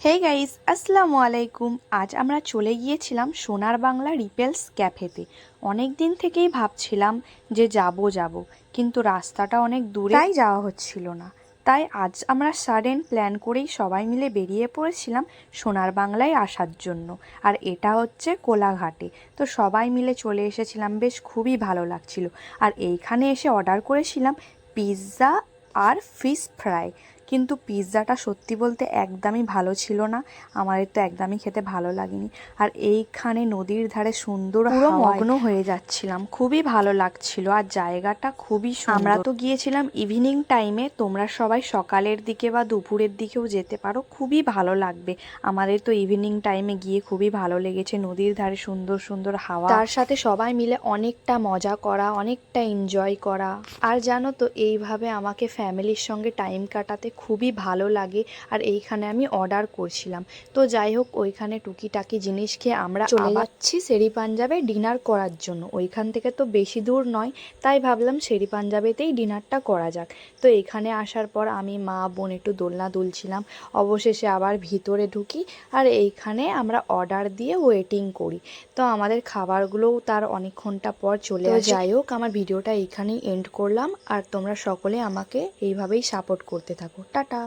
Hey guys, আসসালামু আলাইকুম। আজ আমরা চলে গিয়েছিলাম সোনার বাংলা রিপেলস ক্যাফেতে। অনেক দিন থেকেই ভাবছিলাম যে যাব, কিন্তু রাস্তাটা অনেক দূরে, তাই যাওয়া হচ্ছিল না। তাই আজ আমরা সাডেন প্ল্যান করেই সবাই মিলে বেরিয়ে পড়েছিলাম সোনার বাংলায় আসার জন্য। আর এটা হচ্ছে কোলাঘাটে। তো সবাই মিলে চলে এসেছিলাম, বেশ খুবই ভালো লাগছিল। আর এইখানে এসে অর্ডার করেছিলাম পিৎজা আর ফিশ ফ্রাই। কিন্তু পিৎজাটা সত্যি বলতে একদমই ভালো ছিল না, আমাদের তো একদমই খেতে ভালো লাগেনি। আর এইখানে নদীর ধারে সুন্দর পুরো মগ্ন হয়ে যাচ্ছিলাম, খুবই ভালো লাগছিল। আর জায়গাটা খুবই সুন্দর। আমরা তো গিয়েছিলাম ইভিনিং টাইমে, তোমরা সবাই সকালের দিকে বা দুপুরের দিকেও যেতে পারো, খুবই ভালো লাগবে। আমাদের তো ইভিনিং টাইমে গিয়ে খুবই ভালো লেগেছে, নদীর ধারে সুন্দর সুন্দর হাওয়া, তার সাথে সবাই মিলে অনেকটা মজা করা, অনেকটা এনজয় করা। আর জানো তো, এইভাবে আমাকে ফ্যামিলির সঙ্গে টাইম কাটাতে খুবই ভালো লাগে। আর এইখানে আমি অর্ডার করছিলাম। তো যাই হোক, ওইখানে টুকিটাকি জিনিস খেয়ে আমরা চলে যাচ্ছি শেরি পাঞ্জাবে ডিনার করার জন্য। ওইখান থেকে তো বেশি দূর নয়, তাই ভাবলাম শেরি পাঞ্জাবেতেই ডিনারটা করা যাক। তো এখানে আসার পর আমি, মা, বোন একটু দোলনা দুলছিলাম। অবশেষে আবার ভিতরে ঢুকি, আর এইখানে আমরা অর্ডার দিয়ে ওয়েটিং করি। তো আমাদের খাবারগুলোও তার অনেকক্ষণটা পর চলে আসে। যাই হোক, আমার ভিডিওটা এইখানেই এন্ড করলাম। আর তোমরা সকলে আমাকে এইভাবেই সাপোর্ট করতে থাকো। টাটা।